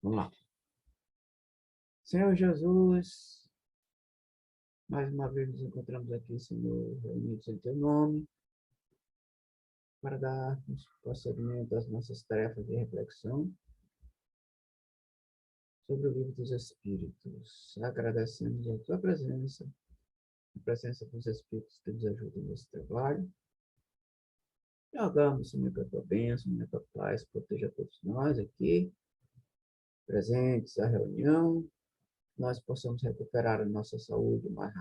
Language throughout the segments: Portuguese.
Vamos lá. Senhor Jesus, mais uma vez nos encontramos aqui, Senhor, reunidos em Teu nome, para darmos prosseguimento às nossas tarefas de reflexão sobre o livro dos Espíritos. Agradecemos a Tua presença, a presença dos Espíritos que nos ajudam nesse trabalho. E rogamos, Senhor, que a Tua bênção, a Tua paz proteja todos nós aqui, presentes à reunião, nós possamos recuperar a nossa saúde o mais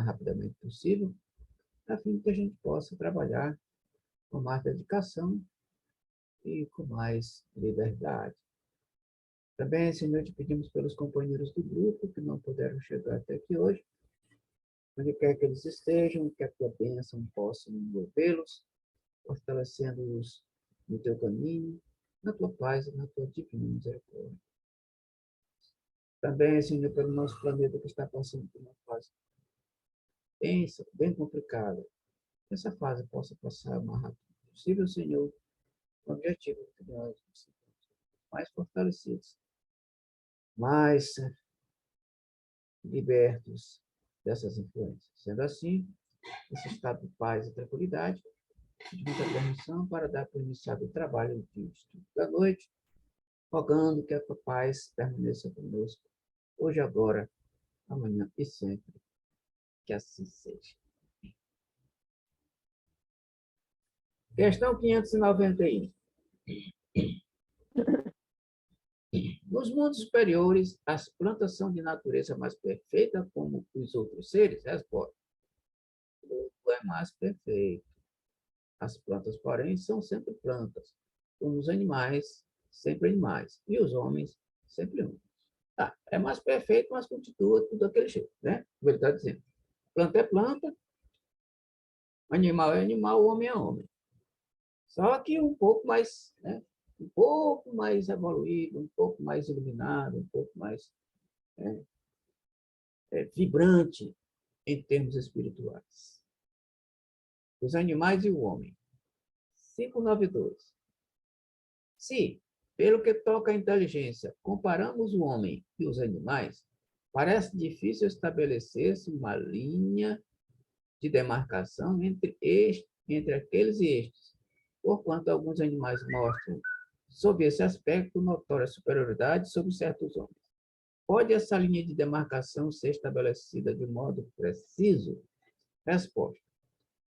rapidamente possível, a fim de que a gente possa trabalhar com mais dedicação e com mais liberdade. Também, Senhor, te pedimos pelos companheiros do grupo que não puderam chegar até aqui hoje, onde quer que eles estejam, que a tua bênção possa envolvê-los, fortalecendo-os no teu caminho, na tua paz e na tua divina misericórdia. Também, Senhor, pelo nosso planeta que está passando por uma fase tensa, bem complicada, que essa fase possa passar o mais rápido possível, Senhor, com o objetivo de que nós nos mais fortalecidos, mais libertos dessas influências. Sendo assim, esse estado de paz e tranquilidade, de muita permissão para dar por iniciado o trabalho de estudo da noite, rogando que a paz permaneça conosco, hoje, agora, amanhã e sempre, que assim seja. Questão 591. Nos mundos superiores, as plantas são de natureza mais perfeita como os outros seres? Resposta. Tudo é mais perfeito. As plantas, porém, são sempre plantas, como os animais, sempre animais, e os homens, sempre homens. Tá, é mais perfeito, mas continua tudo daquele jeito, né? Como ele está dizendo. Planta é planta, animal é animal, homem é homem. Só que um pouco mais, né? Um pouco mais evoluído, um pouco mais iluminado, um pouco mais vibrante em termos espirituais. Os animais e o homem. 592. Se, pelo que toca à inteligência, comparamos o homem e os animais, parece difícil estabelecer-se uma linha de demarcação entre aqueles e estes, porquanto alguns animais mostram, sob esse aspecto, notória superioridade sobre certos homens. Pode essa linha de demarcação ser estabelecida de modo preciso? Resposta.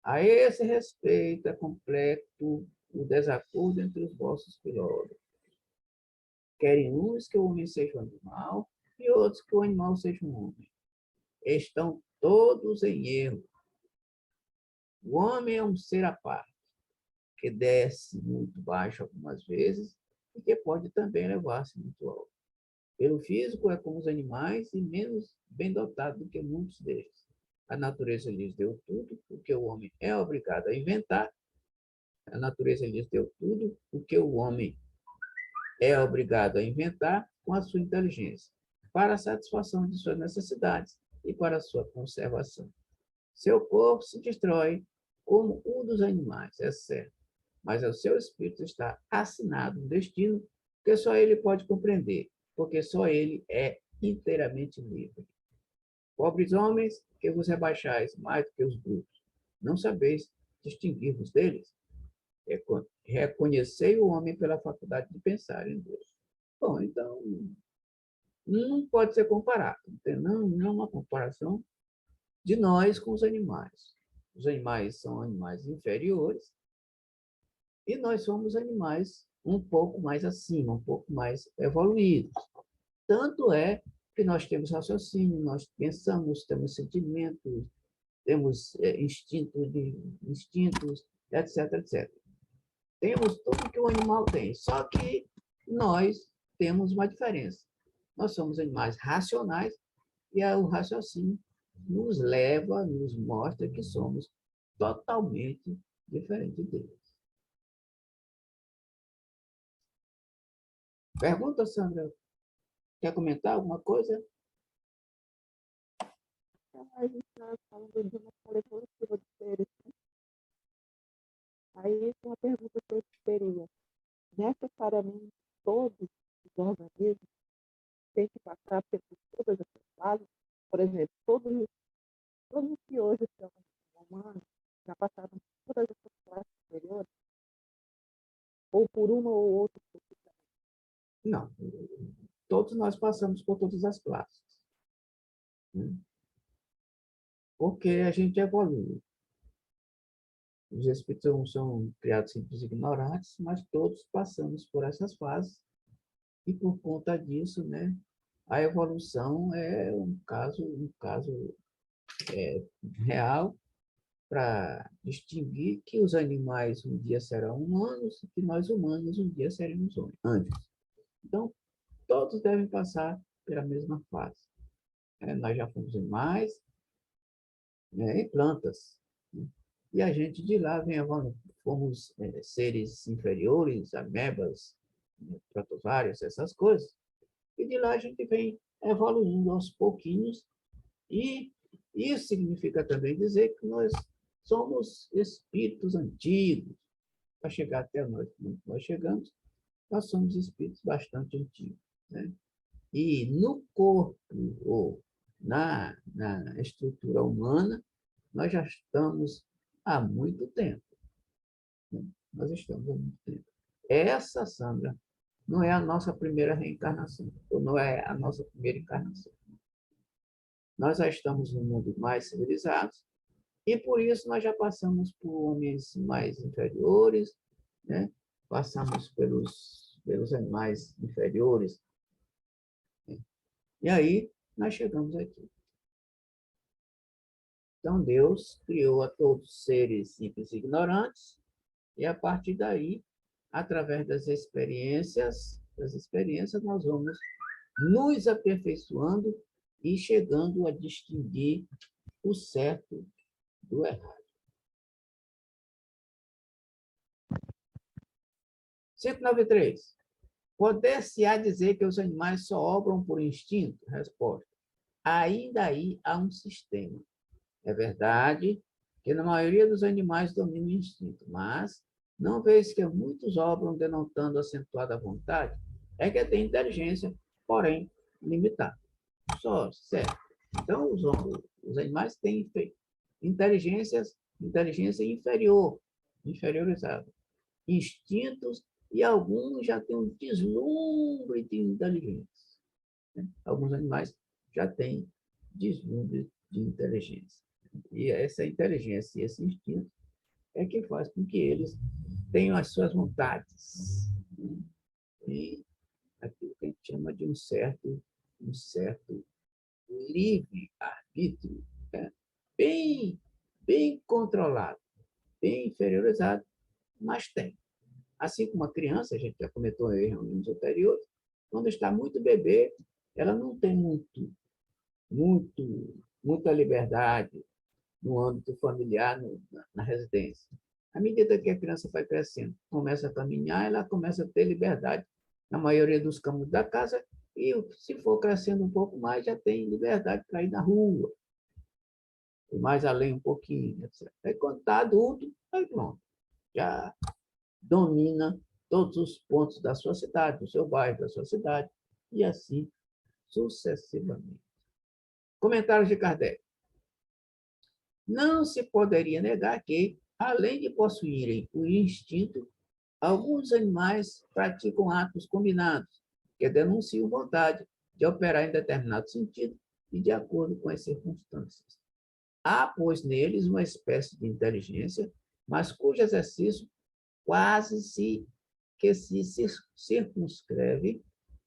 A esse respeito é completo o desacordo entre os vossos filósofos. Querem uns que o homem seja um animal e outros que o animal seja um homem. Estão todos em erro. O homem é um ser à parte, que desce muito baixo algumas vezes e que pode também elevar-se muito alto. Pelo físico, é como os animais e menos bem dotado do que muitos deles. A natureza lhes deu tudo o que o homem é obrigado a inventar. A natureza lhes deu tudo o que o homem é obrigado a inventar com a sua inteligência, para a satisfação de suas necessidades e para a sua conservação. Seu corpo se destrói como o dos animais, é certo, mas ao seu espírito está assinado um destino que só ele pode compreender, porque só ele é inteiramente livre. Pobres homens, que vos rebaixais mais do que os brutos, não sabeis distinguir-vos deles? Reconhecei o homem pela faculdade de pensar em Deus. Bom, então, não pode ser comparado. Não é uma comparação de nós com os animais. Os animais são animais inferiores e nós somos animais um pouco mais acima, um pouco mais evoluídos. Tanto é que nós temos raciocínio, nós pensamos, temos sentimentos, temos instintos, etc, etc. Temos tudo que o animal tem, só que nós temos uma diferença. Nós somos animais racionais e o raciocínio nos leva, nos mostra que somos totalmente diferentes deles. Pergunta, Sandra? Quer comentar alguma coisa? A gente está falando de uma escala evolutiva dos seres. Aí uma pergunta que eu teria: necessariamente todos do organismo tem que passar por todas essas fases. Por exemplo, todos que hoje são humanos já passaram por todas essas classes superiores, ou por uma ou outra. Não, todos nós passamos por todas as classes, né? Porque a gente evolui. Os espíritos não são criados simples ignorantes, mas todos passamos por essas fases e por conta disso, né, a evolução é um caso real para distinguir que os animais um dia serão humanos e que nós humanos um dia seremos anjos. Então, todos devem passar pela mesma fase. Nós já fomos animais, né, e plantas, né? E a gente de lá fomos seres inferiores, amebas, né, protozoários, essas coisas. E de lá a gente vem evoluindo aos pouquinhos. E isso significa também dizer que nós somos espíritos antigos. Para chegar até nós chegamos, nós somos espíritos bastante antigos, né? E no corpo, ou na estrutura humana, nós já estamos há muito tempo, né? Nós estamos há muito tempo. Essa, Sandra, não é a nossa primeira reencarnação, ou não é a nossa primeira encarnação. Nós já estamos num mundo mais civilizado, e por isso nós já passamos por homens mais inferiores, né? Passamos pelos animais inferiores, né? E aí nós chegamos aqui. Então Deus criou a todos seres simples e ignorantes, e a partir daí, através das experiências nós vamos nos aperfeiçoando e chegando a distinguir o certo do errado. 193. Poder-se-á dizer que os animais só obram por instinto? Resposta. Ainda aí há um sistema. É verdade que na maioria dos animais domina o instinto, mas não vês que muitos obram denotando acentuada vontade? É que tem inteligência, porém limitada. Só, certo. Então, os animais têm inteligência inferiorizada, instintos, e alguns já têm um deslumbre de inteligência, né? Alguns animais já têm deslumbre de inteligência. E essa inteligência e esse instinto é que faz com que eles tenham as suas vontades, né? E aquilo que a gente chama de um certo livre-arbítrio, né? bem, bem controlado, bem inferiorizado, mas tem. Assim como a criança, a gente já comentou em reuniões anteriores, quando está muito bebê, ela não tem muita liberdade no âmbito familiar, na residência. À medida que a criança vai crescendo, começa a caminhar, ela começa a ter liberdade na maioria dos campos da casa, e se for crescendo um pouco mais, já tem liberdade para ir na rua, e mais além um pouquinho, etc. Aí quando está adulto, aí pronto, já domina todos os pontos da sua cidade, do seu bairro, da sua cidade, e assim sucessivamente. Comentários de Kardec. Não se poderia negar que, além de possuírem o instinto, alguns animais praticam atos combinados, que denunciam vontade de operar em determinado sentido e de acordo com as circunstâncias. Há, pois, neles uma espécie de inteligência, mas cujo exercício quase se circunscreve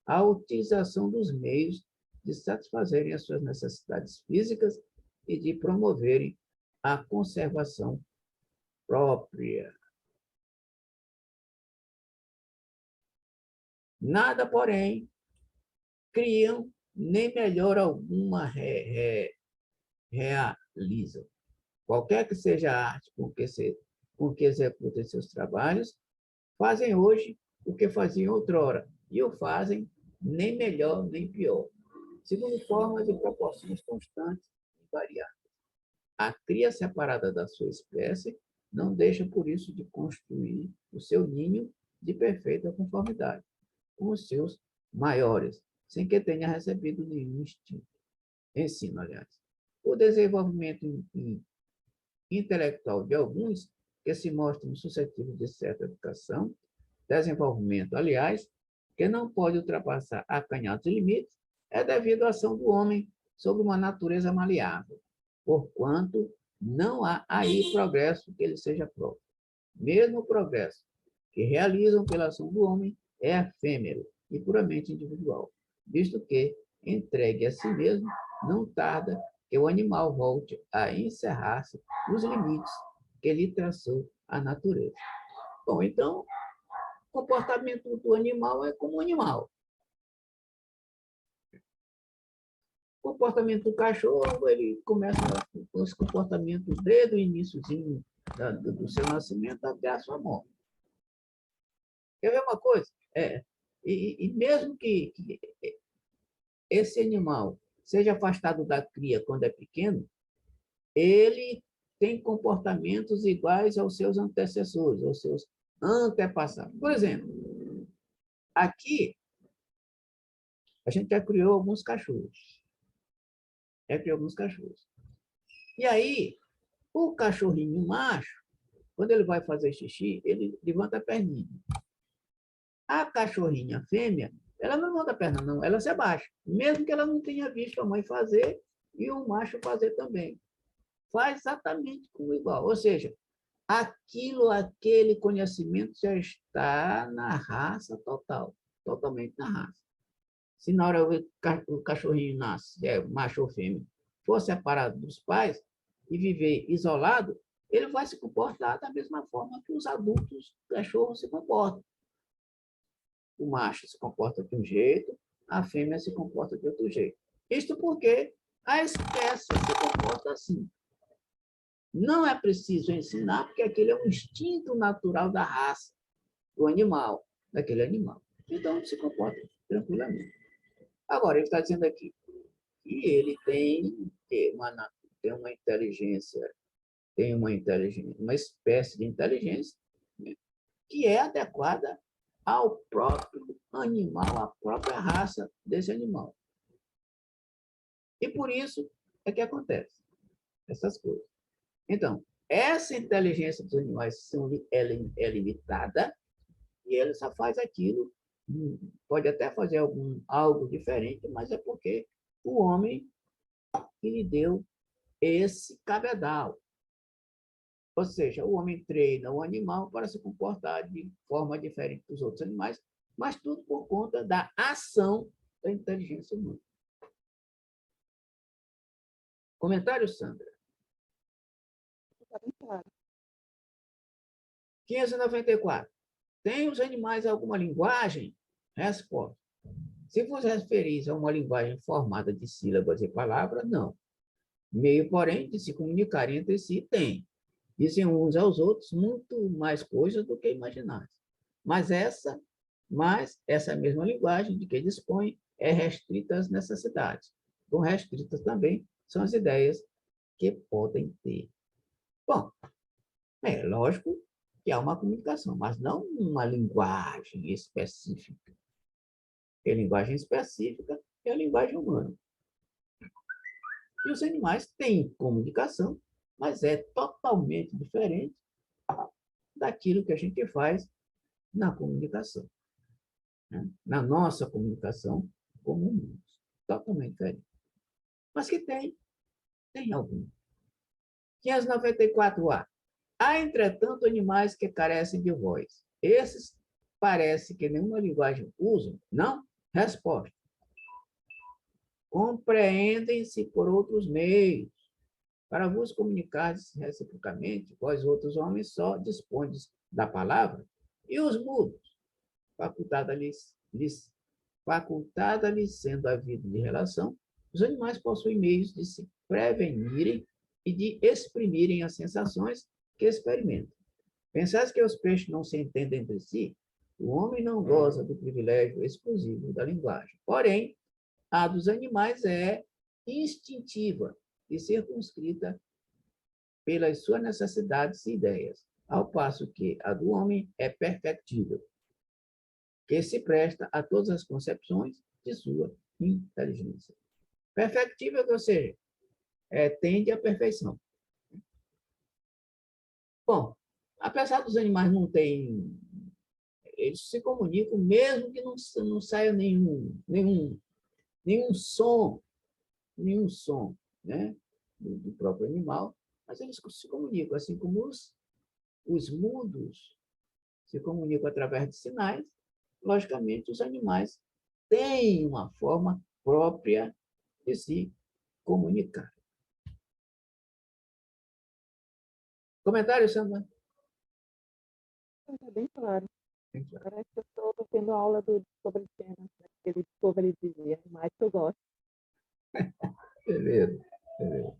à utilização dos meios de satisfazerem as suas necessidades físicas e de promoverem a conservação própria. Nada, porém, criam, nem melhor alguma realizam. Qualquer que seja a arte com que executem seus trabalhos, fazem hoje o que faziam outrora, e o fazem nem melhor nem pior, segundo formas e proporções constantes e variadas. A cria separada da sua espécie não deixa, por isso, de construir o seu ninho de perfeita conformidade com os seus maiores, sem que tenha recebido nenhum ensino, aliás. O desenvolvimento intelectual de alguns que se mostram suscetíveis de certa educação, desenvolvimento, aliás, que não pode ultrapassar acanhados limites, é devido à ação do homem sobre uma natureza maleável, porquanto não há aí progresso que ele seja próprio. Mesmo o progresso que realizam pela ação do homem é efêmero e puramente individual, visto que, entregue a si mesmo, não tarda que o animal volte a encerrar-se nos limites que lhe traçou a natureza. Bom, então, o comportamento do animal é como um animal. O comportamento do cachorro, ele começa com esse comportamento desde o iníciozinho do seu nascimento até a sua morte. Quer ver uma coisa? E mesmo que esse animal seja afastado da cria quando é pequeno, ele tem comportamentos iguais aos seus antecessores, aos seus antepassados. Por exemplo, aqui a gente já criou alguns cachorros. E aí, o cachorrinho macho, quando ele vai fazer xixi, ele levanta a perninha. A cachorrinha fêmea, ela não levanta a perna, não, ela se abaixa. Mesmo que ela não tenha visto a mãe fazer e o macho fazer também. Faz exatamente como igual. Ou seja, aquele conhecimento já está na raça total, totalmente na raça. Se na hora o cachorrinho nasce, macho ou fêmea, for separado dos pais e viver isolado, ele vai se comportar da mesma forma que os adultos cachorros se comportam. O macho se comporta de um jeito, a fêmea se comporta de outro jeito. Isto porque a espécie se comporta assim. Não é preciso ensinar, porque aquele é um instinto natural da raça, do animal, daquele animal. Então, se comporta tranquilamente. Agora, ele está dizendo aqui que ele tem uma espécie de inteligência, né, que é adequada ao próprio animal, à própria raça desse animal. E por isso é que acontece essas coisas. Então, essa inteligência dos animais é limitada e ele só faz aquilo, pode até fazer algo diferente, mas é porque o homem que lhe deu esse cabedal. Ou seja, o homem treina o animal para se comportar de forma diferente dos outros animais, mas tudo por conta da ação da inteligência humana. Comentário, Sandra? Está bem claro. 594. Tem os animais alguma linguagem? Resposta. Se vos referis a uma linguagem formada de sílabas e palavras, não. Meio, porém, de se comunicar entre si, tem. Dizem uns aos outros muito mais coisas do que imaginais. Mas essa mesma linguagem de que dispõe é restrita às necessidades. Então, restritas também são as ideias que podem ter. Bom, é lógico que há uma comunicação, mas não uma linguagem específica. A linguagem específica é a linguagem humana. E os animais têm comunicação, mas é totalmente diferente daquilo que a gente faz na comunicação, né? Na nossa comunicação como humanos. Totalmente diferente. Mas que tem algum. 594A. Há, entretanto, animais que carecem de voz. Esses parece que nenhuma linguagem usam, não? Resposta. Compreendem-se por outros meios. Para vos comunicar reciprocamente, vós outros homens só dispondes da palavra, e os mudos, facultada-lhes sendo a vida de relação, os animais possuem meios de se prevenirem e de exprimirem as sensações que experimentam. Pensais que os peixes não se entendem entre si? O homem não goza do privilégio exclusivo da linguagem. Porém, a dos animais é instintiva e circunscrita pelas suas necessidades e ideias, ao passo que a do homem é perfectível. que se presta a todas as concepções de sua inteligência. Perfectível, ou seja, tende à perfeição. Bom, apesar dos animais não terem, eles se comunicam mesmo que não saia nenhum som, né, do próprio animal, mas eles se comunicam, assim como os mudos se comunicam através de sinais. Logicamente, os animais têm uma forma própria de se comunicar. Comentário, Sandra? É bem claro. Parece que eu estou tendo aula do Discovery Channel, né? Aquele Discovery de animais que eu gosto. Beleza, beleza.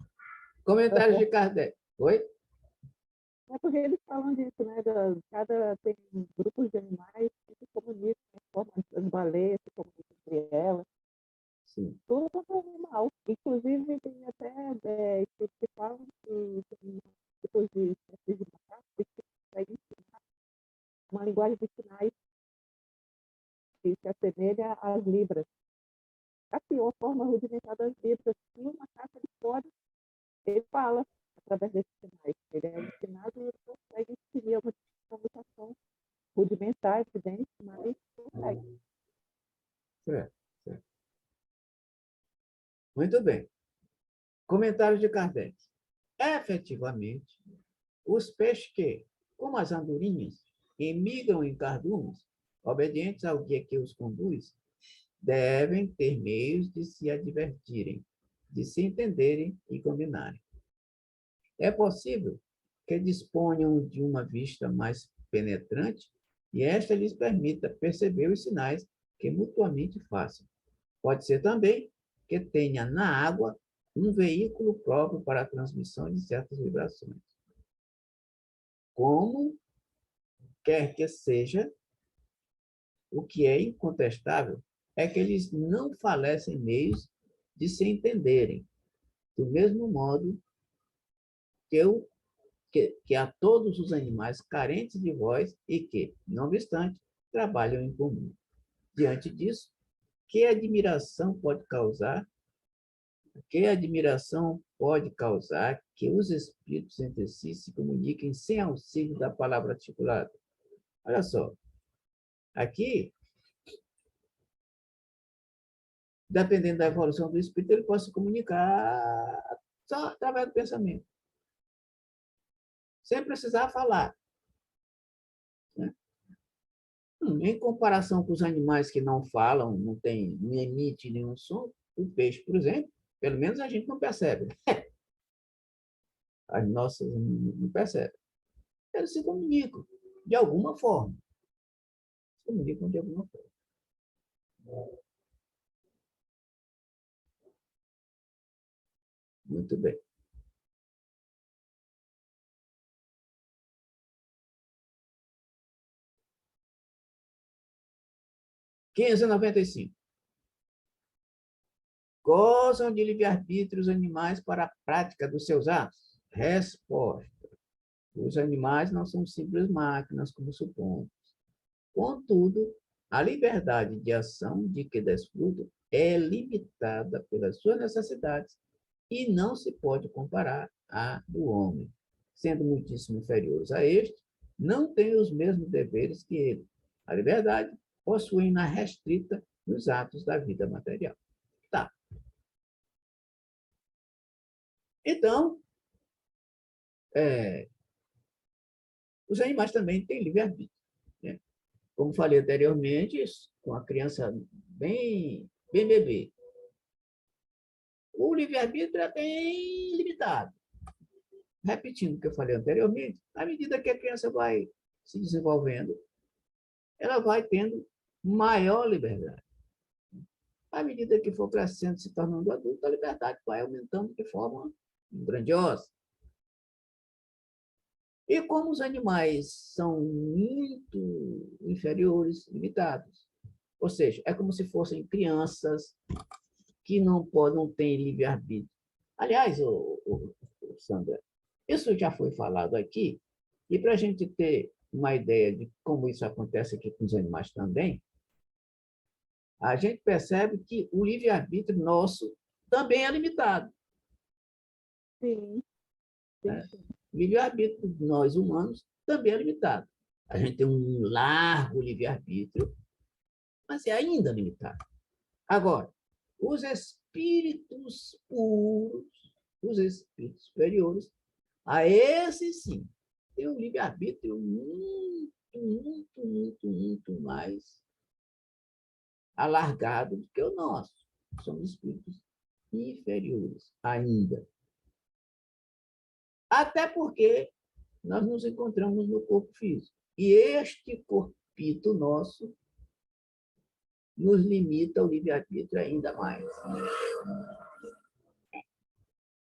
Comentários de Kardec. Oi? É porque eles falam disso, né? Tem grupos de animais que se comunicam, né? Como as baleias se comunicam entre elas. Sim. Tudo quanto é animal. Inclusive, tem até estudos que falam que tem tipos de espécies de macacos que conseguem ensinar uma linguagem de sinais que se assemelha às libras. Assim, uma forma rudimentar das libras. E o macaco, ele fala através desses sinais. Ele é ensinado e ele consegue definir uma comunicação rudimentar, evidente, mas consegue. Certo, certo. Muito bem. Comentário de Kardec. Efetivamente, os peixes que, como as andorinhas, emigram em cardumes, obedientes ao guia que os conduz, devem ter meios de se advertirem, de se entenderem e combinarem. É possível que disponham de uma vista mais penetrante e esta lhes permita perceber os sinais que mutuamente façam. Pode ser também que tenha na água um veículo próprio para a transmissão de certas vibrações. Como quer que seja, o que é incontestável é que eles não falecem meios de se entenderem, do mesmo modo que a todos os animais carentes de voz e que, não obstante, trabalham em comum. Diante disso, que admiração pode causar que os espíritos entre si se comuniquem sem auxílio da palavra articulada? Olha só, aqui, dependendo da evolução do espírito, ele pode se comunicar só através do pensamento, sem precisar falar. Né? Em comparação com os animais que não falam, não emite nenhum som, o peixe, por exemplo, pelo menos a gente não percebe. As nossas não percebem. Eles se comunicam de alguma forma. Se comunicam de alguma forma. Muito bem. R$15,95. Gozam de livre-arbítrio os animais para a prática dos seus atos? Resposta. Os animais não são simples máquinas, como supomos. Contudo, a liberdade de ação de que desfrutam é limitada pelas suas necessidades e não se pode comparar à do homem. Sendo muitíssimo inferiores a este, não têm os mesmos deveres que ele. A liberdade possuem na restrita nos atos da vida material. Tá. Então, os animais também têm livre-arbítrio. Né? Como falei anteriormente, com a criança bem bebê, o livre-arbítrio é bem limitado. Repetindo o que eu falei anteriormente, à medida que a criança vai se desenvolvendo, ela vai tendo maior liberdade. À medida que for crescendo, se tornando adulto, a liberdade vai aumentando de forma grandiosa. E como os animais são muito inferiores, limitados, ou seja, é como se fossem crianças que não têm livre-arbítrio. Aliás, Sandra, isso já foi falado aqui, e para a gente ter uma ideia de como isso acontece aqui com os animais também, a gente percebe que o livre-arbítrio nosso também é limitado. Sim, sim, Né? sim. O livre-arbítrio de nós humanos também é limitado. A gente tem um largo livre-arbítrio, mas é ainda limitado. Agora, os espíritos puros, os espíritos superiores, a esses sim, tem um livre-arbítrio muito mais alargado do que o nosso. Somos espíritos inferiores ainda. Até porque nós nos encontramos no corpo físico. E este corpito nosso nos limita o livre-arbítrio ainda mais.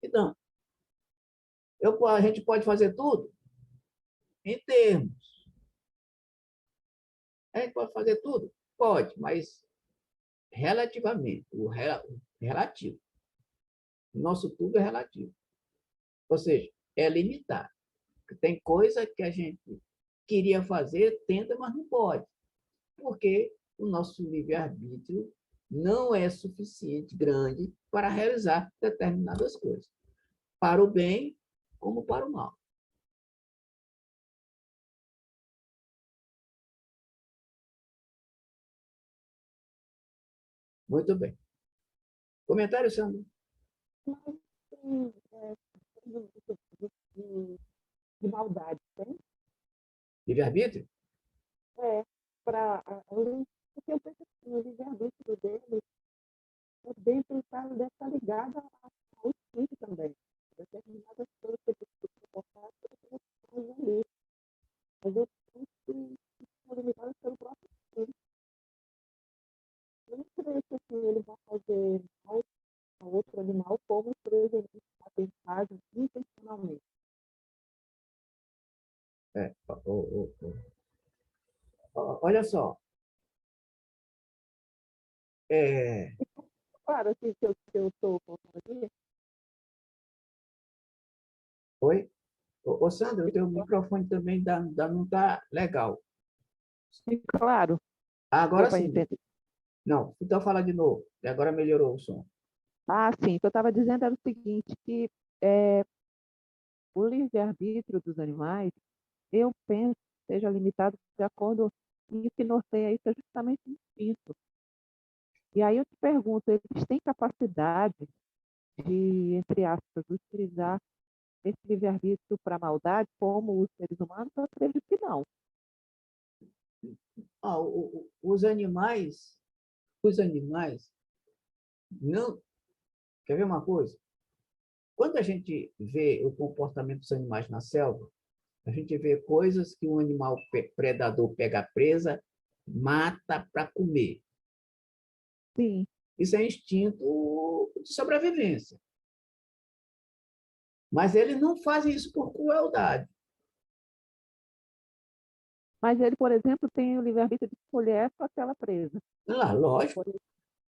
Então, a gente pode fazer tudo em termos. A gente pode fazer tudo? Pode, mas relativamente. O relativo. O nosso tudo é relativo. Ou seja, é limitado. Tem coisa que a gente queria fazer, tenta, mas não pode. Porque o nosso livre-arbítrio não é suficiente, grande, para realizar determinadas coisas. Para o bem, como para o mal. Muito bem. Comentário, Sandro? Mas tem de maldade, tem? Livre-arbítrio? É, para além, porque eu penso que o livre-arbítrio dele é bem pensado, deve estar ligado ao espírito também. Determinadas coisas que ele se comportar, ele ali. Mas eu penso que são limitadas pelo próprio espírito. Eu não creio que assim, ele vai fazer mal a outro animal, como, por exemplo, está pensado intencionalmente. É. Olha só. É... Claro, assim, que eu estou contando aqui, Oi? Sandro, o teu microfone também não está legal. claro, deu Agora para sim. entender. Não, então fala de novo. E agora melhorou o som. Ah, sim, o que eu estava dizendo era o seguinte, que é, o livre-arbítrio dos animais, eu penso que seja limitado de acordo com o que norteia isso é justamente o instinto. E aí eu te pergunto, eles têm capacidade de, entre aspas, utilizar esse livre-arbítrio para maldade, como os seres humanos? Eu acredito que não. Ah, os animais não. Quer ver uma coisa? Quando a gente vê o comportamento dos animais na selva, a gente vê coisas que um animal predador pega a presa, mata para comer. Sim, Isso é instinto de sobrevivência. Mas eles não fazem isso por crueldade. mas ele, por exemplo, tem o livre-arbítrio de escolher essa ou aquela presa. Lá, lógico, Por exemplo,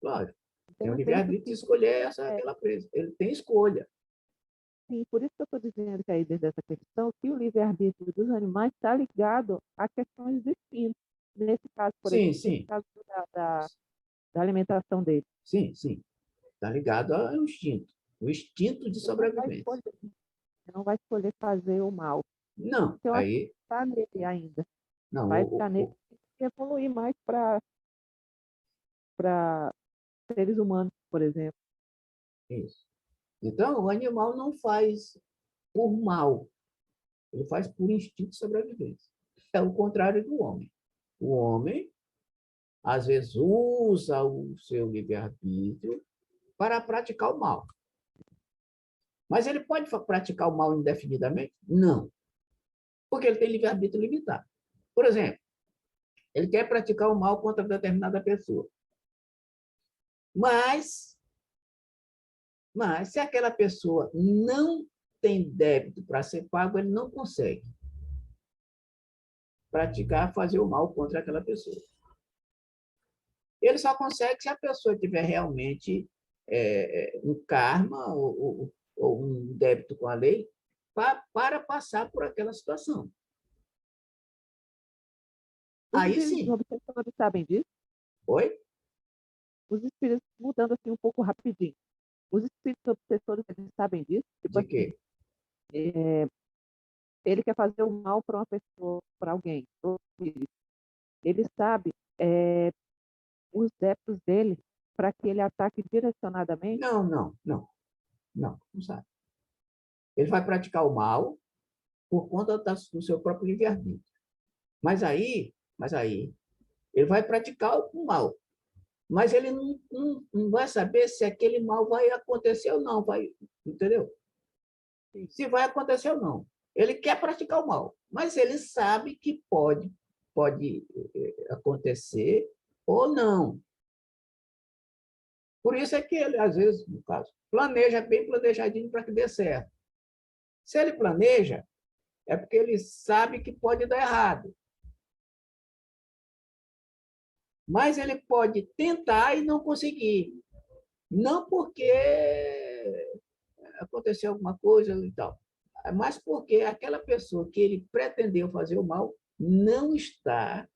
lógico. Tem então o eu penso livre-arbítrio de que escolher é, aquela presa. Ele tem escolha. sim, por isso que eu estou dizendo que aí dentro dessa questão, que o livre-arbítrio dos animais está ligado a questões distintas. Nesse caso, por Sim, exemplo, nesse sim. caso da alimentação dele. Sim, sim. Está ligado ao instinto. O instinto de Ele não vai sobrevivência. escolher, ele não vai escolher fazer o mal. Não, Então, eu acho que aí. está nele ainda. Não, Vai estar nele e evoluir mais para seres humanos, por exemplo. isso. Então, o animal não faz por mal, ele faz por instinto de sobrevivência. É o contrário do homem. O homem, às vezes, usa o seu livre-arbítrio para praticar o mal. Mas ele pode praticar o mal indefinidamente? Não, porque ele tem livre-arbítrio limitado. Por exemplo, ele quer praticar o mal contra determinada pessoa. Mas, mas se aquela pessoa não tem débito para ser pago, ele não consegue praticar, fazer o mal contra aquela pessoa. Ele só consegue se a pessoa tiver realmente um karma ou um débito com a lei para passar por aquela situação. Os Aí sim. observadores sabem disso? Oi? os espíritos, mudando assim um pouco rapidinho, os espíritos obsessores, eles sabem disso? Tipo De assim, quê? ele quer fazer o mal para uma pessoa, para alguém, pro espírito. Ele sabe os débitos dele para que ele ataque direcionadamente? Não, não, não, não sabe. Ele vai praticar o mal por conta do seu próprio livre-arbítrio. Mas aí, ele vai praticar o mal. Mas ele não vai saber se aquele mal vai acontecer ou não, vai, entendeu? Se vai acontecer ou não. Ele quer praticar o mal, mas ele sabe que pode acontecer ou não. Por isso é que ele, às vezes, no caso, planeja bem planejadinho para que dê certo. Se ele planeja, é porque ele sabe que pode dar errado. Mas ele pode tentar e não conseguir. Não porque aconteceu alguma coisa e tal, mas porque aquela pessoa que ele pretendeu fazer o mal não está,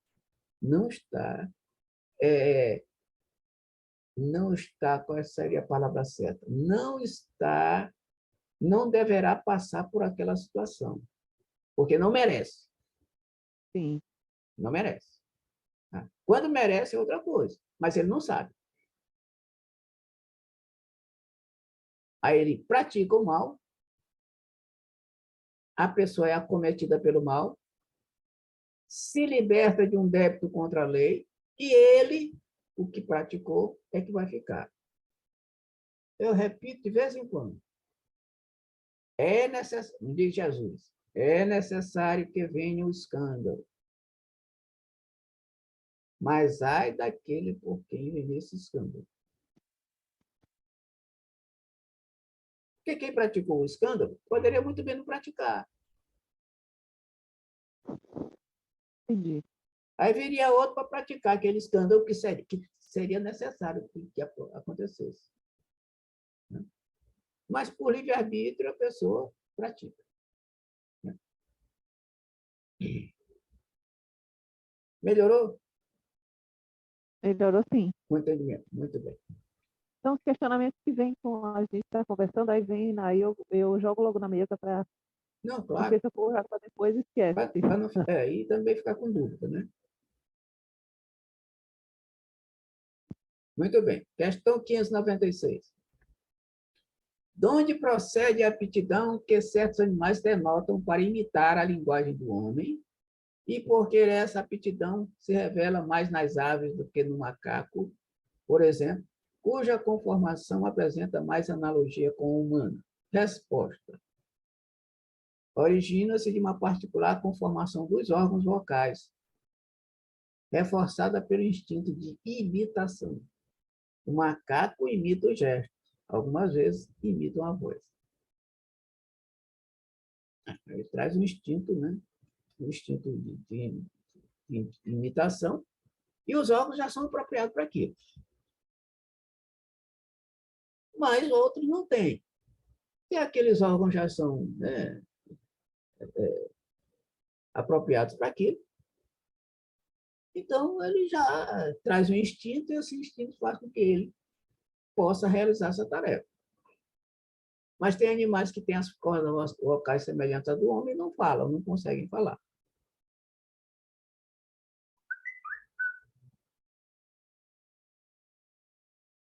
é, não está, qual seria a palavra certa? Não deverá passar por aquela situação, porque não merece, Sim, não merece. Tá? Quando merece é outra coisa, mas ele não sabe. Aí ele pratica o mal, a pessoa é acometida pelo mal, se liberta de um débito contra a lei e ele, o que praticou, é que vai ficar. Eu repito de vez em quando. É necessário, diz Jesus, é necessário que venha o escândalo. Mas ai daquele por quem vem esse escândalo. Porque quem praticou o escândalo poderia muito bem não praticar. entendi. Aí viria outro para praticar aquele escândalo que seria necessário que acontecesse. Né? Mas por livre-arbítrio a pessoa pratica. Né? Melhorou? Melhorou sim. O entendimento. Muito bem. Então, os questionamentos que vêm com a gente está conversando, aí eu jogo logo na mesa para. Não, Porque claro. se eu for jogar para depois, esquece. Para não, e também ficar com dúvida, né? Muito bem. Questão 596. De onde procede a aptidão que certos animais denotam para imitar a linguagem do homem e por que essa aptidão se revela mais nas aves do que no macaco, por exemplo, cuja conformação apresenta mais analogia com o humano? Resposta. Origina-se de uma particular conformação dos órgãos vocais, reforçada pelo instinto de imitação. O macaco imita o gesto, algumas vezes imita uma voz. Ele traz um instinto, né? Um instinto de imitação, e os órgãos já são apropriados para aquilo. Mas outros não têm. E aqueles órgãos já são, né, apropriados para aquilo, então ele já traz um instinto e esse instinto faz com que ele possa realizar essa tarefa. Mas tem animais que têm as cordas vocais semelhantes à do homem e não falam, não conseguem falar.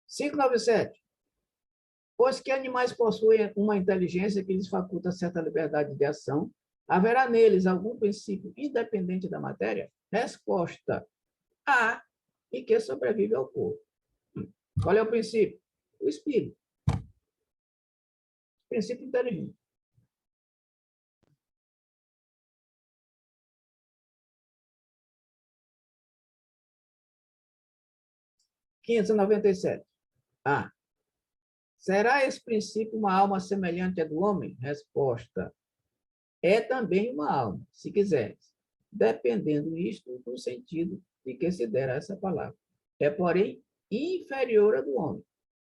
Cinco 597. Pois que animais possuem uma inteligência que lhes faculta certa liberdade de ação, haverá neles algum princípio independente da matéria? Resposta: há, e que sobrevive ao corpo. Qual é o princípio? O espírito. Princípio inteligente. Quinhentos e noventa e sete. A. Será esse princípio uma alma semelhante à do homem? Resposta: é também uma alma, se quiseres, dependendo isto do sentido de que se der a essa palavra. É, porém, inferior à do homem.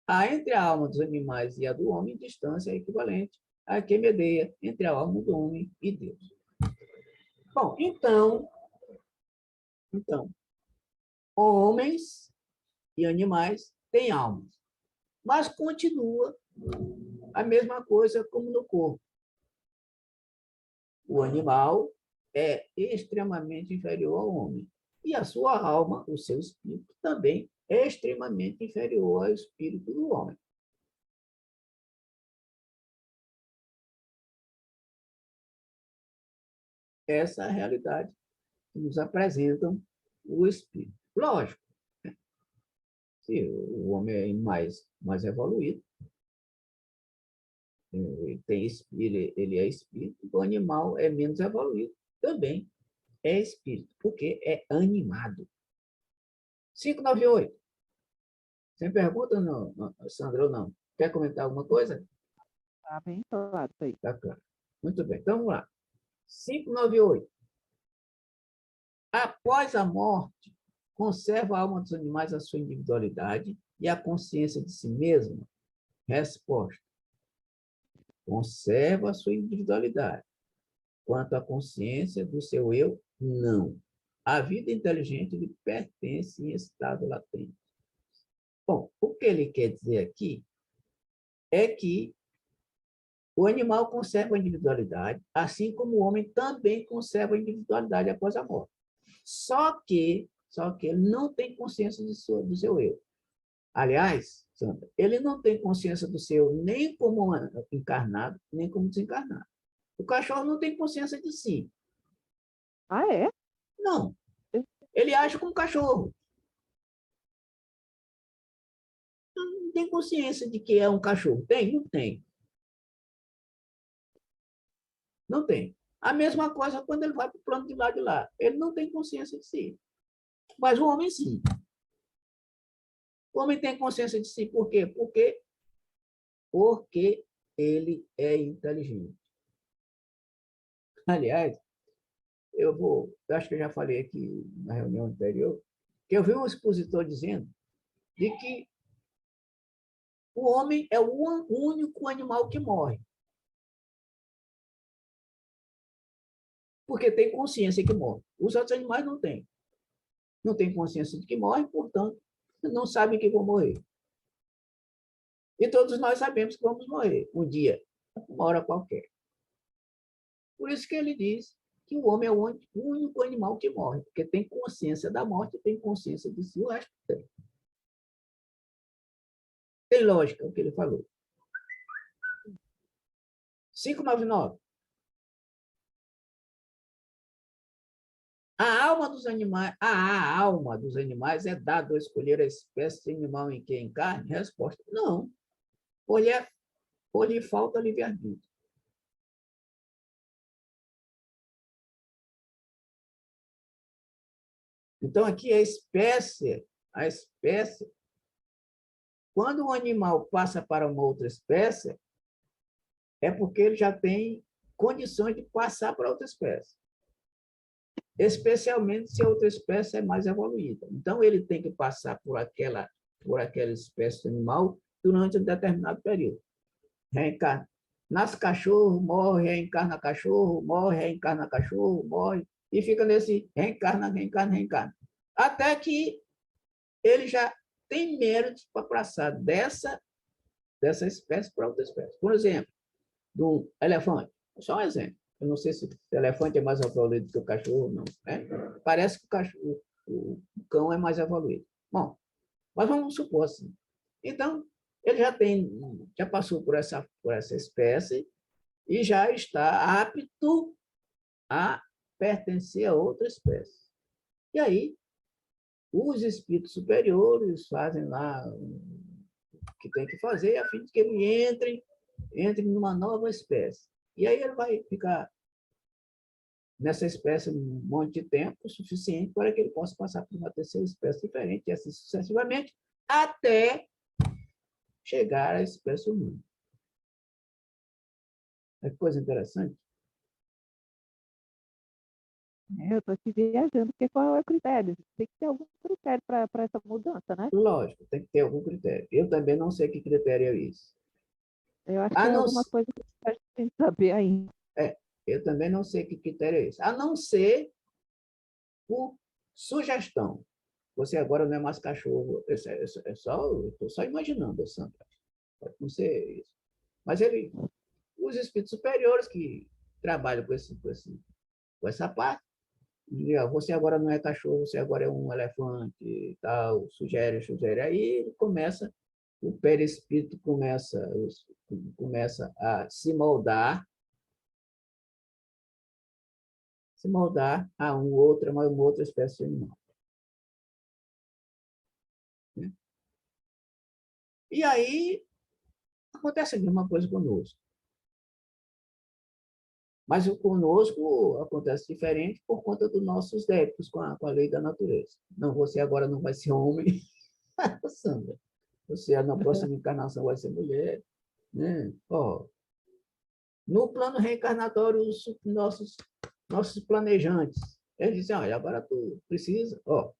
Há entre a alma dos animais e a do homem distância equivalente à que medeia entre a alma do homem e Deus. Bom, então homens e animais tem alma, mas continua a mesma coisa como no corpo. O animal é extremamente inferior ao homem. E a sua alma, o seu espírito, também é extremamente inferior ao espírito do homem. Essa é a realidade que nos apresentam o espírito. Lógico, se o homem é mais evoluído, ele é espírito, o animal é menos evoluído, também é espírito, porque é animado. 598. Sem pergunta, não, Sandra, ou não? Quer comentar alguma coisa? Tá bem claro isso aí. Tá claro. Muito bem, então vamos lá. 598. Após a morte, conserva a alma dos animais a sua individualidade e a consciência de si mesma? Resposta. Conserva a sua individualidade. Quanto à consciência do seu eu, não. A vida inteligente lhe pertence em estado latente. Bom, o que ele quer dizer aqui é que o animal conserva a individualidade, assim como o homem também conserva a individualidade após a morte. Só que ele não tem consciência do seu eu. Aliás, Sandra, ele não tem consciência do seu nem como encarnado, nem como desencarnado. O cachorro não tem consciência de si. Ah, é? Não. Ele age como cachorro. Não tem consciência de que é um cachorro. Tem? Não tem. Não tem. A mesma coisa quando ele vai para o plano de lá de lá. Ele não tem consciência de si. Mas o homem, sim. O homem tem consciência de si. Por quê? Porque ele é inteligente. Aliás, eu acho que eu já falei aqui na reunião anterior, que eu vi um expositor dizendo de que o homem é o único animal que morre. Porque tem consciência que morre. Os outros animais não têm. Não têm consciência de que morre, portanto, não sabem que vão morrer. E todos nós sabemos que vamos morrer um dia, uma hora qualquer. Por isso que ele diz que o homem é o único animal que morre, porque tem consciência da morte, tem consciência de si, o resto tem. Tem lógica o que ele falou. 599. A alma dos animais é dada a escolher a espécie de animal em que encarne? Resposta: não. Por lhe falta livre-arbítrio. Então, aqui a espécie, quando um animal passa para uma outra espécie, é porque ele já tem condições de passar para outra espécie. Especialmente se a outra espécie é mais evoluída. Então, ele tem que passar por aquela espécie de animal durante um determinado período. Reencarna. Nasce cachorro, morre, reencarna cachorro, morre, reencarna cachorro, morre, e fica nesse reencarna, reencarna, reencarna. Até que ele já tem méritos para passar dessa espécie para outra espécie. Por exemplo, do elefante. Só um exemplo. Eu não sei se o elefante é mais evoluído que o cachorro, não. Né? Parece que o cão é mais evoluído. Bom, mas vamos supor assim. Então, ele já passou por essa espécie e já está apto a pertencer a outra espécie. E aí, os espíritos superiores fazem lá o que tem que fazer a fim de que ele entre numa nova espécie. E aí ele vai ficar nessa espécie um monte de tempo suficiente para que ele possa passar por uma terceira espécie diferente, e assim sucessivamente, até chegar à espécie humana. É coisa interessante. Eu estou aqui viajando, porque qual é o critério? Tem que ter algum critério para essa mudança, né? Lógico, tem que ter algum critério. Eu também não sei que critério é isso. Eu acho que A é não, alguma coisa que a gente tem que saber ainda. eu também não sei que critério é esse. A não ser por sugestão. você agora não é mais cachorro. Eu estou só imaginando, Sandra. Pode não ser isso. Mas os espíritos superiores que trabalham com essa parte, você agora não é cachorro, você agora é um elefante e tal, sugere. Aí começa, o perispírito começa a se moldar a uma outra espécie animal. Né? E aí acontece a mesma coisa conosco. Mas o conosco acontece diferente por conta dos nossos débitos com a lei da natureza. Não, você agora não vai ser homem, Sandra. Você na próxima encarnação vai ser mulher. Né? Ó, no plano reencarnatório, os nossos planejantes, eles dizem, olha, agora tu precisa, ó,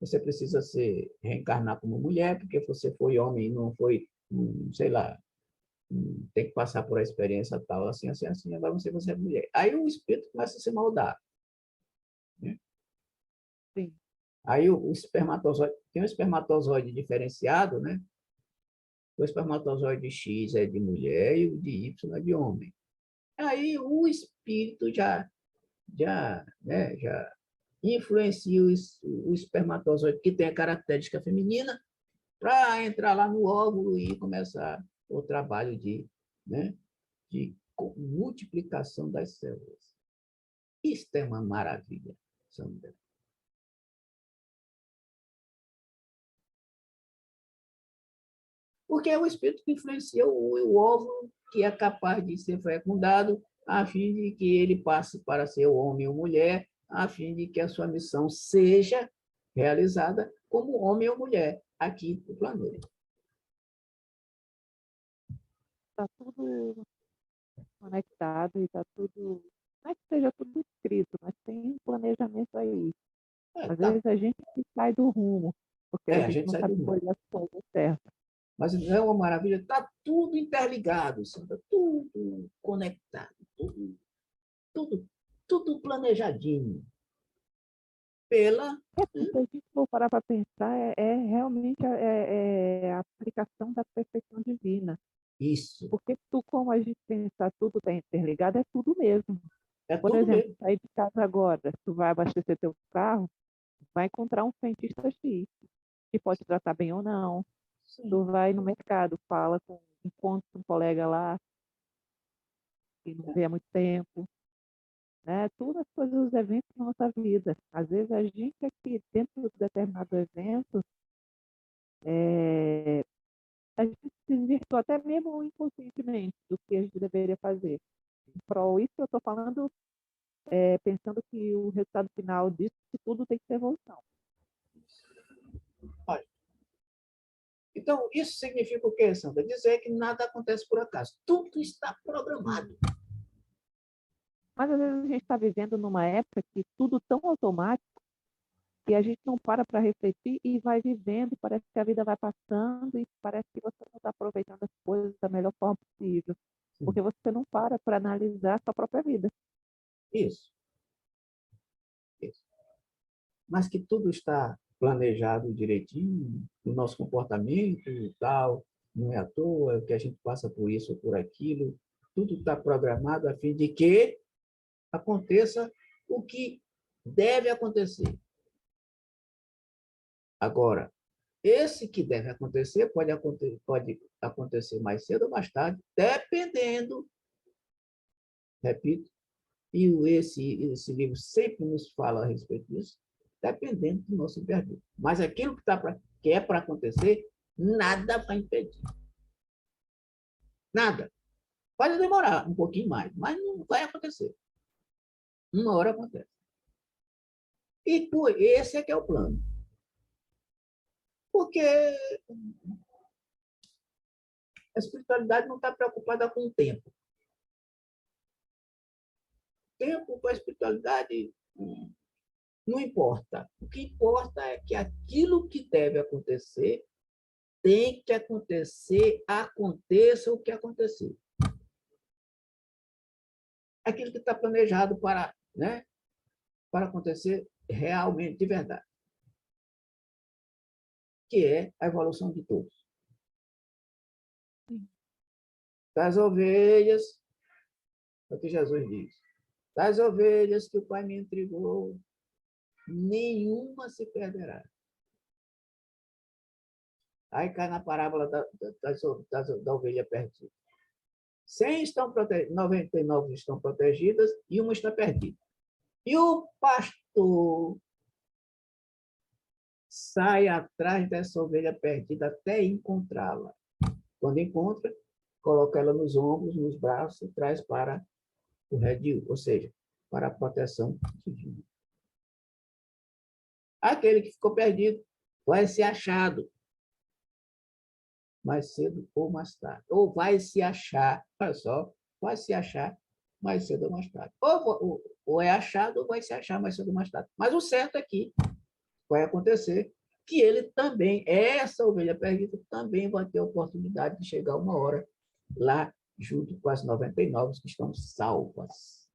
você precisa se reencarnar como mulher, porque você foi homem e não foi, sei lá, tem que passar por a experiência tal, assim, agora você é mulher. Aí o espírito começa a se moldar. Né? Sim. Aí o espermatozoide, tem um espermatozoide diferenciado, né? O espermatozoide X é de mulher e o de Y é de homem. Aí o espírito já influencia o espermatozoide que tem a característica feminina para entrar lá no óvulo e começar o trabalho né, de multiplicação das células. Isso é uma maravilha, Sandra. Porque é o espírito que influencia o óvulo que é capaz de ser fecundado a fim de que ele passe para ser homem ou mulher, a fim de que a sua missão seja realizada como homem ou mulher aqui no planeta. Está tudo conectado e está tudo. Não é que seja tudo escrito, mas tem um planejamento aí. Às Tá, vezes a gente que sai do rumo, porque a a gente gente não sai do sabe mundo. escolher as coisas certas. Mas não é uma maravilha? Está tudo interligado, Sandra, tudo conectado, tudo, tudo planejadinho pela. Se a gente for parar para pensar, realmente a aplicação da perfeição divina. Isso, Porque tu, como a gente pensar tudo está interligado, é tudo mesmo. é Por tudo exemplo, mesmo. sair de casa agora, tu vai abastecer teu carro, vai encontrar um frentista X, que pode tratar bem ou não. Sim. Tu vai no mercado, encontra um colega lá, que não vê há muito tempo, né? Tudo as coisas, os eventos da nossa vida. Às vezes a gente aqui, dentro de determinado evento, é, a gente se desvirtua até mesmo inconscientemente do que a gente deveria fazer. Pro isso eu estou falando, pensando que o resultado final disso, que tudo tem que ter evolução. Então, isso significa o quê, Sandra? Dizer que nada acontece por acaso. Tudo está programado. Mas às vezes a gente está vivendo numa época que tudo tão automático que a gente não para refletir e vai vivendo, e parece que a vida vai passando e parece que você não está aproveitando as coisas da melhor forma possível, Sim, porque você não para analisar a sua própria vida. isso, isso. Mas que tudo está planejado direitinho, o nosso comportamento e tal, não é à toa que a gente passa por isso ou por aquilo, tudo está programado a fim de que aconteça o que deve acontecer. Agora, esse que deve acontecer pode acontecer mais cedo ou mais tarde, dependendo, repito, e esse livro sempre nos fala a respeito disso, dependendo do nosso livre-arbítrio. Mas aquilo que é para acontecer, nada vai impedir. Nada. Pode demorar um pouquinho mais, mas não vai acontecer. Uma hora acontece. E esse é que é o plano. Porque a espiritualidade não está preocupada com o tempo. O tempo com a espiritualidade não importa. O que importa é que aquilo que deve acontecer tem que acontecer, aconteça o que acontecer. Aquilo que está planejado para acontecer realmente, de verdade. que é a evolução de todos. Das ovelhas, é o que Jesus diz, das ovelhas que o Pai me entregou, nenhuma se perderá. Aí cai na parábola da ovelha perdida. 100 estão 99 estão protegidas e uma está perdida. E o pastor sai atrás dessa ovelha perdida até encontrá-la. Quando encontra, coloca ela nos ombros, nos braços e traz para o redil, ou seja, para a proteção divina. Aquele que ficou perdido vai ser achado mais cedo ou mais tarde. Ou vai se achar, olha só, vai se achar mais cedo ou mais tarde. Ou é achado ou vai se achar mais cedo ou mais tarde. Mas o certo é que vai acontecer que ele também, essa ovelha perdida, também vai ter a oportunidade de chegar uma hora lá junto com as 99 que estão salvas.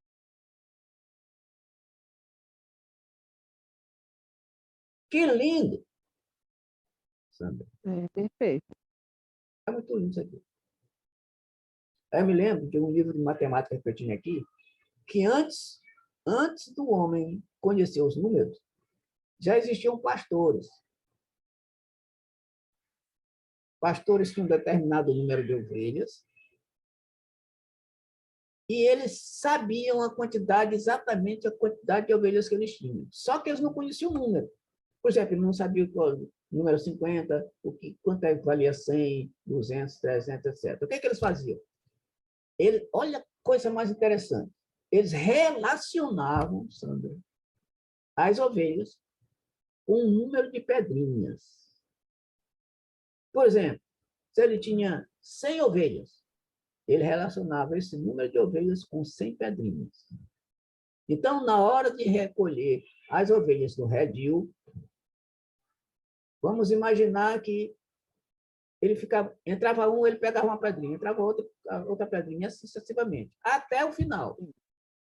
Que lindo! Sandra. É perfeito. É muito lindo isso aqui. Eu me lembro de um livro de matemática que eu tinha aqui, que antes do homem conhecer os números, já existiam pastores. Pastores tinham um determinado número de ovelhas e eles sabiam exatamente a quantidade de ovelhas que eles tinham. Só que eles não conheciam o número. Por exemplo, ele não sabia o número 50, quanto é que valia 100, 200, 300, etc. O que eles faziam? Olha a coisa mais interessante. Eles relacionavam, Sandra, as ovelhas com um número de pedrinhas. Por exemplo, se ele tinha 100 ovelhas, ele relacionava esse número de ovelhas com 100 pedrinhas. Então, na hora de recolher as ovelhas do redil, vamos imaginar que entrava um, ele pegava uma pedrinha, entrava outra pedrinha, assim sucessivamente, até o final.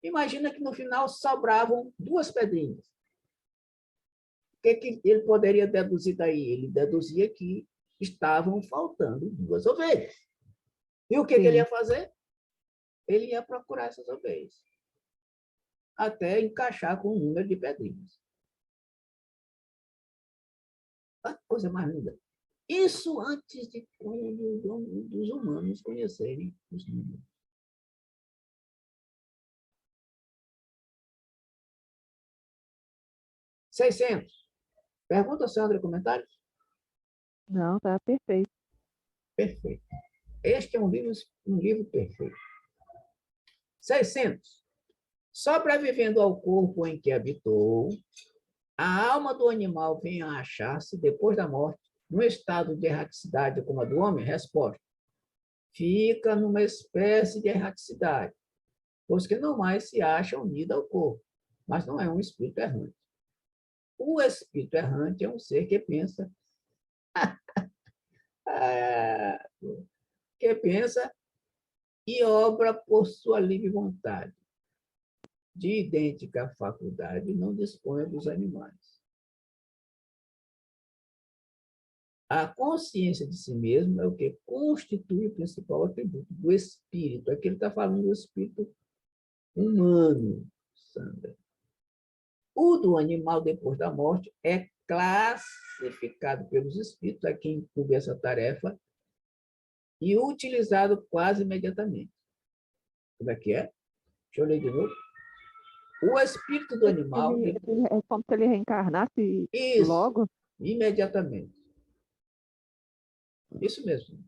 Imagina que no final sobravam 2 pedrinhas. O que ele poderia deduzir daí? Ele deduzia que estavam faltando 2 ovelhas. E o que ele ia fazer? Ele ia procurar essas ovelhas, até encaixar com o número de pedrinhas. A coisa mais linda. Isso antes de dos humanos conhecerem os números. $600. Pergunta, Sandra, comentários? Não, tá perfeito. Perfeito. Este é um livro perfeito. 600. Sobrevivendo ao corpo em que habitou, a alma do animal vem a achar-se, depois da morte, num estado de erraticidade como a do homem? Resposta. Fica numa espécie de erraticidade, pois que não mais se acha unida ao corpo, mas não é um espírito errante. O espírito errante é um ser que pensa, e obra por sua livre vontade. De idêntica faculdade não dispõe dos animais. A consciência de si mesmo é o que constitui o principal atributo do espírito. Aqui ele está falando do espírito humano, Sandra. O do animal depois da morte é classificado pelos espíritos, a quem incumbe essa tarefa, e utilizado quase imediatamente. Como é que é? Deixa eu ler de novo. O espírito do animal... É como se ele reencarnasse Isso, logo? imediatamente. Isso mesmo.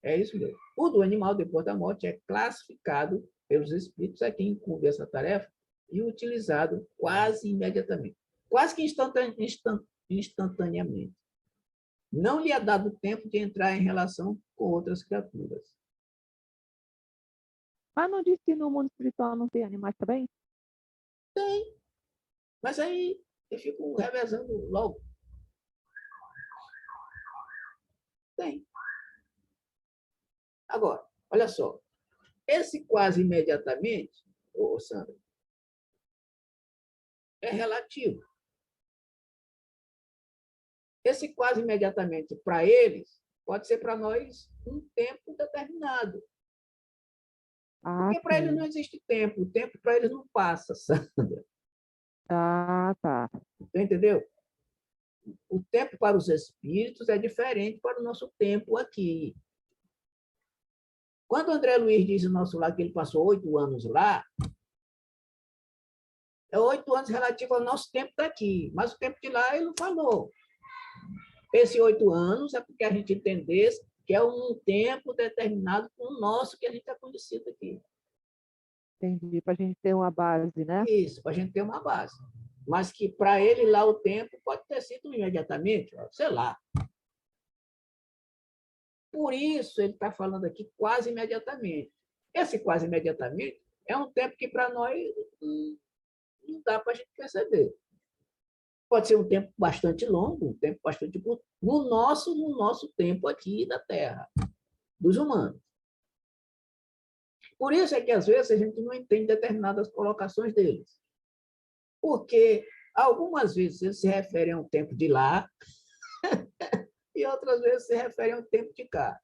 É isso mesmo. O do animal depois da morte é classificado pelos espíritos, a quem incumbe essa tarefa, e utilizado quase imediatamente. Quase que instantaneamente. Não lhe é dado tempo de entrar em relação com outras criaturas. Mas não disse que no mundo espiritual não tem animais também? Tem. Mas aí eu fico revezando logo. Tem. Agora, olha só. Esse quase imediatamente, Sandra, é relativo. Esse quase imediatamente, para eles, pode ser para nós um tempo determinado. Ah, Porque para eles não sim. existe tempo. O tempo para eles não passa, Sandra. Ah, tá. Entendeu? O tempo para os espíritos é diferente para o nosso tempo aqui. Quando o André Luiz diz no nosso lar que ele passou 8 anos lá, é 8 anos relativo ao nosso tempo daqui, mas o tempo de lá ele não falou. Esses 8 anos é porque a gente entendesse que é um tempo determinado com o nosso que a gente é conhecido aqui. Entendi. Para a gente ter uma base, né? Isso, para a gente ter uma base. Mas que para ele lá o tempo pode ter sido imediatamente, sei lá. Por isso ele está falando aqui quase imediatamente. Esse quase imediatamente é um tempo que para nós não dá para a gente perceber. Pode ser um tempo bastante longo, um tempo bastante curto, no nosso tempo aqui da Terra, dos humanos. Por isso é que, às vezes, a gente não entende determinadas colocações deles. Porque, algumas vezes, eles se referem a um tempo de lá e outras vezes se referem a um tempo de cá.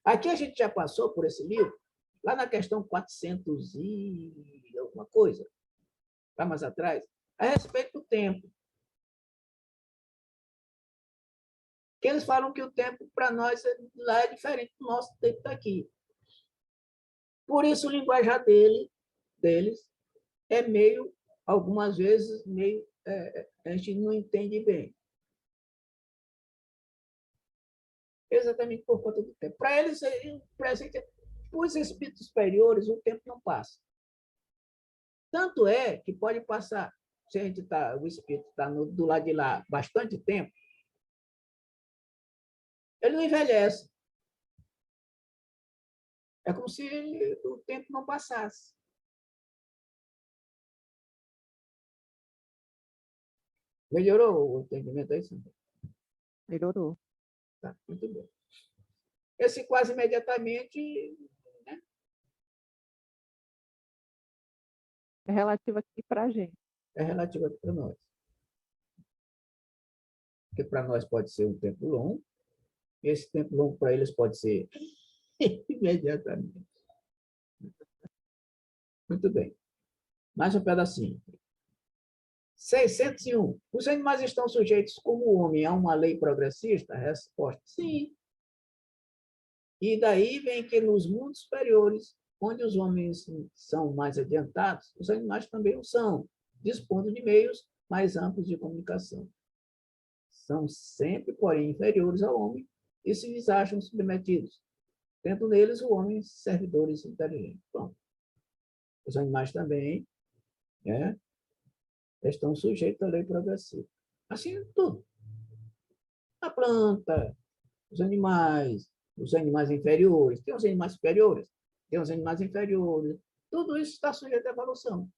Aqui a gente já passou por esse livro, lá na questão 400 e alguma coisa, lá mais atrás, a respeito do tempo. Que eles falam que o tempo, para nós, lá é diferente do nosso tempo daqui. Por isso, o linguajar deles é meio, algumas vezes, meio, a gente não entende bem. Exatamente por conta do tempo. Para eles, para os espíritos superiores, o tempo não passa. Tanto é que pode passar, se a gente tá, o espírito está do lado de lá bastante tempo, ele não envelhece. É como se o tempo não passasse. Melhorou o entendimento aí, Sandra? Melhorou. Tá, muito bem. Esse quase imediatamente, né, É relativo aqui para a gente. é relativo para nós. Porque para nós pode ser um tempo longo, e esse tempo longo para eles pode ser imediatamente. Muito bem. Mais um pedacinho. 601. Os animais estão sujeitos, como o homem, a uma lei progressista? Resposta: sim. E daí vem que nos mundos superiores, onde os homens são mais adiantados, os animais também o são, dispondo de meios mais amplos de comunicação. São sempre, porém, inferiores ao homem e se lhes acham submetidos, tendo neles o homem servidores inteligentes. Bom, os animais também, né, estão sujeitos à lei progressiva. Assim, tudo. A planta, os animais inferiores, tem os animais superiores, tem os animais inferiores, tudo isso está sujeito à evolução.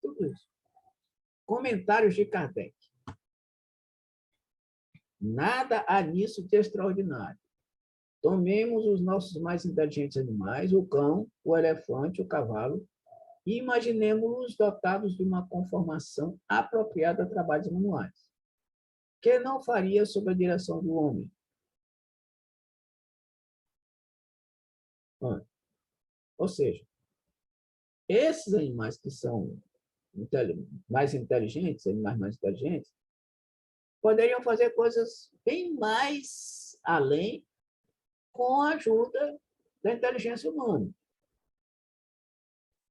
Tudo isso. Comentários de Kardec. Nada há nisso de extraordinário. Tomemos os nossos mais inteligentes animais, o cão, o elefante, o cavalo, e imaginemos-los dotados de uma conformação apropriada a trabalhos manuais, que não faria sob a direção do homem. Ou seja, esses animais que são mais inteligentes, animais mais inteligentes, poderiam fazer coisas bem mais além com a ajuda da inteligência humana.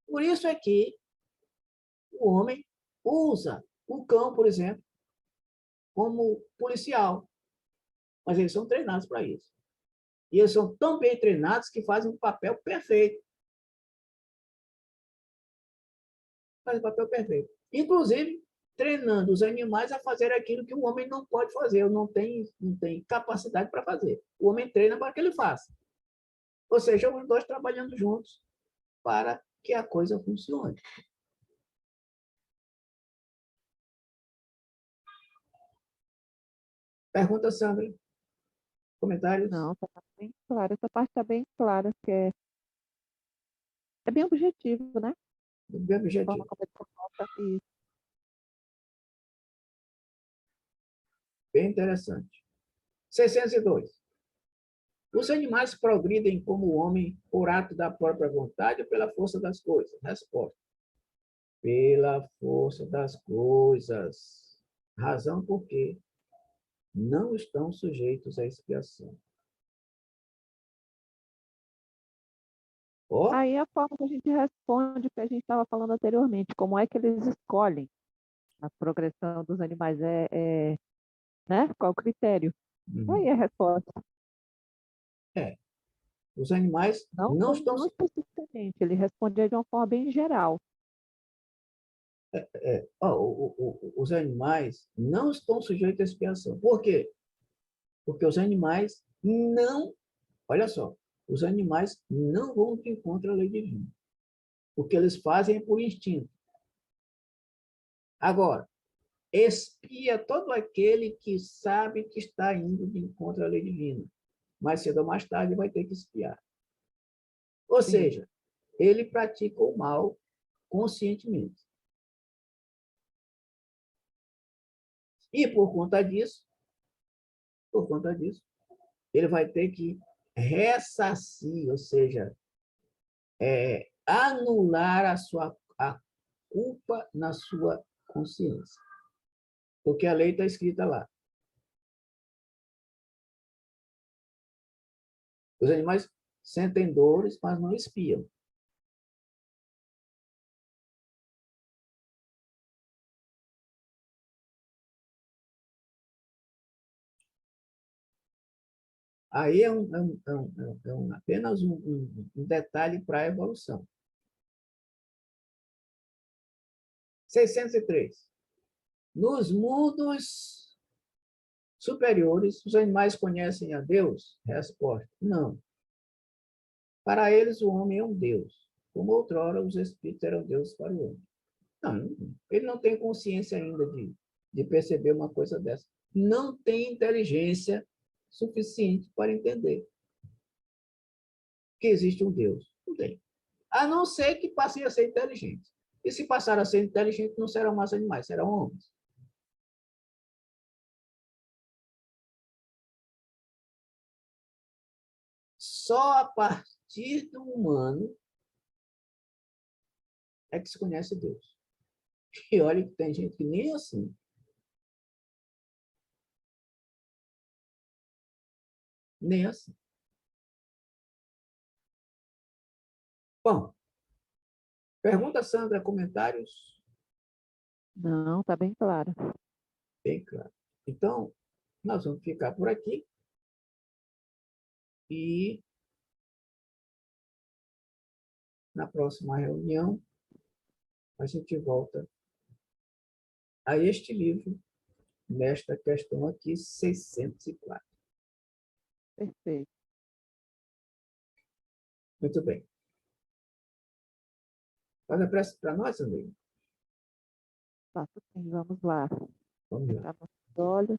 Por isso é que o homem usa o cão, por exemplo, como policial, mas eles são treinados para isso. E eles são tão bem treinados que fazem um papel perfeito. Fazem um papel perfeito. Inclusive, treinando os animais a fazer aquilo que o homem não pode fazer, não tem capacidade para fazer. O homem treina para que ele faça. Ou seja, os dois trabalhando juntos para que a coisa funcione. Pergunta, Sandra. Comentários? Não, está bem claro. Essa parte está bem clara, que é É bem objetivo, né? Bem A forma objetivo, como ele coloca isso. bem interessante. 602. Os animais progridem como o homem por ato da própria vontade ou pela força das coisas? Resposta. Pela força das coisas. Razão por quê? Não estão sujeitos à expiação. Ó, Aí a forma que a gente responde o que a gente estava falando anteriormente, como é que eles escolhem a progressão dos animais, né? Qual o critério? Aí a resposta. é, os animais não estão, Não especificamente, ele responde de uma forma bem geral. os animais não estão sujeitos à expiação. Por quê? Porque os animais não, olha só, os animais não vão de encontro à lei divina. O que eles fazem é por instinto. Agora, expia todo aquele que sabe que está indo de encontro à lei divina. Mais cedo ou mais tarde vai ter que espiar. Ou Sim, seja, ele pratica o mal conscientemente. E por conta disso, ele vai ter que ressarcir, ou seja, anular a culpa na sua consciência. Porque a lei está escrita lá. Os animais sentem dores, mas não espiam. Aí apenas um detalhe para a evolução. 603. Nos mundos superiores, os animais conhecem a Deus? Resposta: não. Para eles, o homem é um Deus, como outrora os espíritos eram deuses para o homem. Não, ele não tem consciência ainda de perceber uma coisa dessa. Não tem inteligência suficiente para entender que existe um Deus. Não tem. A não ser que passem a ser inteligentes. E se passar a ser inteligentes, não serão mais animais, serão homens. Só a partir do humano é que se conhece Deus. E olha que tem gente que nem assim. Nem assim. Bom, pergunta, Sandra, comentários? não, tá bem claro. Bem claro. Então, nós vamos ficar por aqui e na próxima reunião a gente volta a este livro, nesta questão aqui, 604. Perfeito. Muito bem. Faz a prece para nós, André. Faço sim, vamos lá. Vamos lá. Fechar nossos olhos,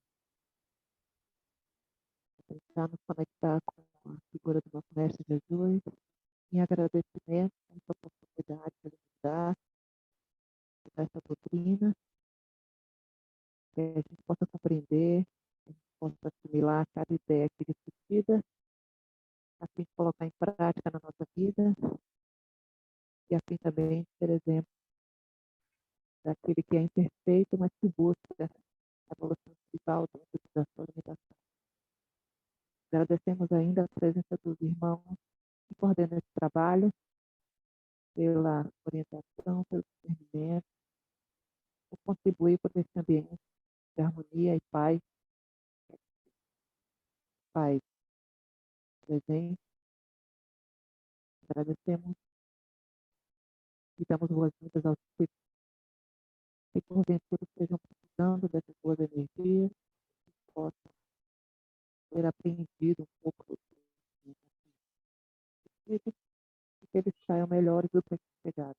tentar nos conectar com a figura do nosso Mestre Jesus, em agradecimento pela oportunidade de nos dar essa doutrina, que a gente possa compreender, que a gente possa assimilar cada ideia aqui discutida, a fim de colocar em prática na nossa vida e a fim também de ser exemplo daquele que é imperfeito, mas que busca a evolução espiritual dentro da sua limitação. Agradecemos ainda a presença dos irmãos que coordenam esse trabalho, pela orientação, pelo discernimento, por contribuir por esse ambiente de harmonia e paz presente. Agradecemos e damos boas-vindas aos que porventura estejam precisando dessas boas energias, que possam ter aprendido um pouco do e que eles saiam melhores do que chegaram.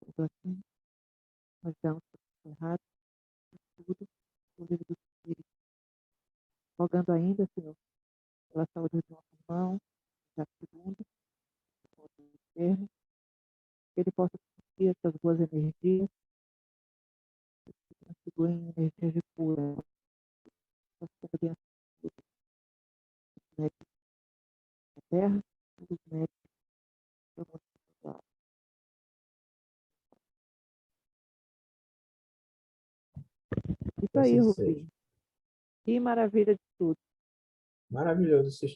Então, assim, nós damos por encerrado tudo no livro do Espírito, rogando ainda, Senhor, pela saúde do nosso irmão, já segundo, enfermo, que ele possa sentir essas boas energias, que constituem energias de cura, para bem dos médicos da terra e dos médicos do mundo espiritual. Isso Que aí, assim seja. Rubinho. Que maravilha de tudo. Maravilhoso esse